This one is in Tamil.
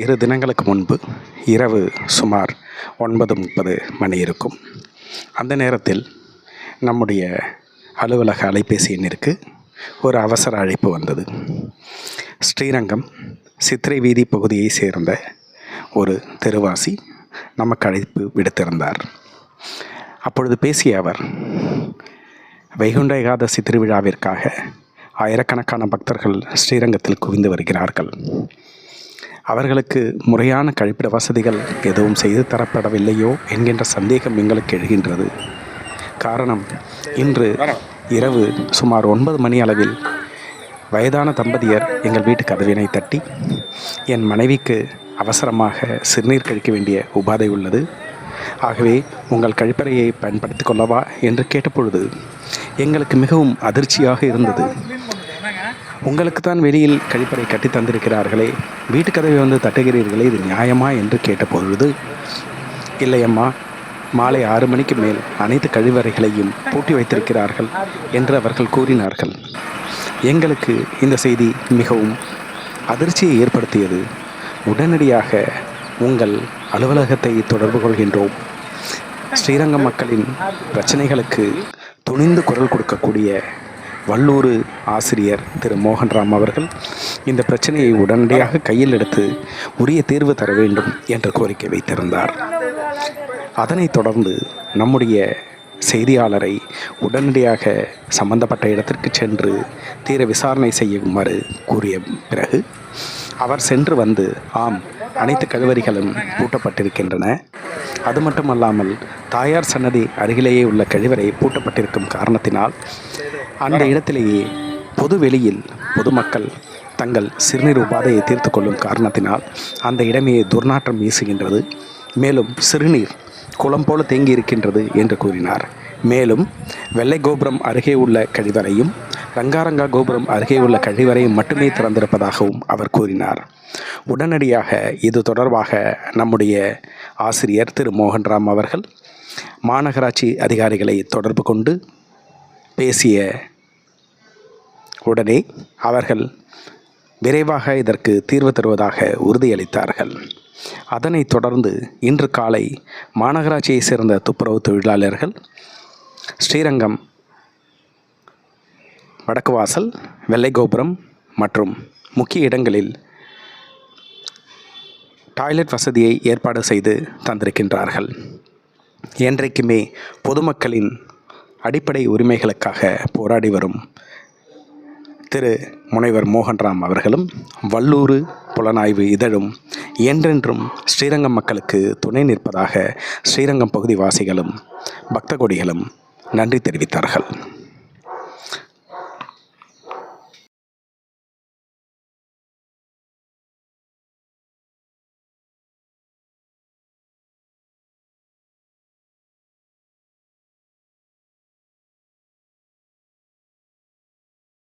2 தினங்களுக்கு முன்பு இரவு சுமார் 9:30 மணி இருக்கும். அந்த நேரத்தில் நம்முடைய அலுவலக அலைபேசி எண்ணிற்கு ஒரு அவசர அழைப்பு வந்தது. ஸ்ரீரங்கம் சித்திரை வீதி பகுதியை சேர்ந்த ஒரு தெருவாசி நமக்கு அழைப்பு விடுத்திருந்தார். அப்பொழுது பேசிய அவர், வைகுண்ட ஏகாதசி திருவிழாவிற்காக ஆயிரக்கணக்கான பக்தர்கள் ஸ்ரீரங்கத்தில் குவிந்து வருகிறார்கள். அவர்களுக்கு முறையான கழிப்பிட வசதிகள் எதுவும் செய்து தரப்படவில்லையோ என்கின்ற சந்தேகம் எங்களுக்கு எழுகின்றது. காரணம், இன்று இரவு சுமார் 9 மணி அளவில் வயதான தம்பதியர் எங்கள் வீட்டு கதவினை தட்டி, என் மனைவிக்கு அவசரமாக சிறுநீர் கழிக்க வேண்டிய உபாதை உள்ளது, ஆகவே உங்கள் கழிப்பறையை பயன்படுத்தி கொள்ளவா என்று கேட்டபொழுது எங்களுக்கு மிகவும் அதிர்ச்சியாக இருந்தது. உங்களுக்கு தான் வெளியில் கழிப்பறை கட்டி தந்திருக்கிறார்களே, வீட்டு கதவை வந்து தட்டுகிறீர்களே, இது நியாயமா என்று கேட்டபொழுது, இல்லையம்மா, மாலை 6 மணிக்கு மேல் அனைத்து கழிவறைகளையும் பூட்டி வைத்திருக்கிறார்கள் என்று அவர்கள் கூறினார்கள். எங்களுக்கு இந்த செய்தி மிகவும் அதிர்ச்சியை ஏற்படுத்தியது. உடனடியாக உங்கள் அலுவலகத்தை தொடர்பு கொள்கின்றோம். ஸ்ரீரங்கம் மக்களின் பிரச்சனைகளுக்கு துணிந்து குரல் கொடுக்கக்கூடிய வல்லூர் ஆசிரியர் திரு மோகன்ராம் அவர்கள் இந்த பிரச்சனையை உடனடியாக கையில் எடுத்து உரிய தீர்வு தர வேண்டும் என்று கோரிக்கை வைத்திருந்தார். அதனைத் தொடர்ந்து நம்முடைய செய்தியாளரை உடனடியாக சம்பந்தப்பட்ட இடத்திற்கு சென்று தீர விசாரணை செய்யுமாறு கூறிய பிறகு அவர் சென்று வந்து, ஆம், அனைத்து கழிவறைகளும் பூட்டப்பட்டிருக்கின்றன, அது மட்டுமல்லாமல் தாயார் சன்னதி அருகிலேயே உள்ள கழிவறை பூட்டப்பட்டிருக்கும் காரணத்தினால் அந்த இடத்திலேயே பொது வெளியில் பொதுமக்கள் தங்கள் சிறுநீர் உபாதையை தீர்த்து கொள்ளும் காரணத்தினால் அந்த இடமே துர்நாற்றம் வீசுகின்றது, மேலும் சிறுநீர் குளம் போல தேங்கி இருக்கின்றது என்று கூறினார். மேலும் வெள்ளை கோபுரம் அருகே உள்ள கழிவறையும் ரங்காரங்கா கோபுரம் அருகே உள்ள கழிவறையும் மட்டுமே திறந்திருப்பதாகவும் அவர் கூறினார். உடனடியாக இது தொடர்பாக நம்முடைய ஆசிரியர் திரு மோகன்ராம் அவர்கள் மாநகராட்சி அதிகாரிகளை தொடர்பு கொண்டு பேசிய உடனே அவர்கள் விரைவாக இதற்கு தீர்வு தருவதாக உறுதியளித்தார்கள். அதனைத் தொடர்ந்து இன்று காலை மாநகராட்சியை சேர்ந்த துப்புரவு தொழிலாளர்கள் ஸ்ரீரங்கம் வடக்கு வாசல், வெள்ளை கோபுரம் மற்றும் முக்கிய இடங்களில் டாய்லெட் வசதியை ஏற்பாடு செய்து தந்திருக்கின்றார்கள். என்றைக்குமே பொதுமக்களின் அடிப்படை உரிமைகளுக்காக போராடி வரும் திரு முனைவர் மோகன்ராம் அவர்களும் வல்லூர் புலனாய்வு இதழும் என்றென்றும் ஸ்ரீரங்கம் மக்களுக்கு துணை நிற்பதாக ஸ்ரீரங்கம் பகுதி வாசிகளும் பக்த கொடிகளும் நன்றி தெரிவித்தார்கள்.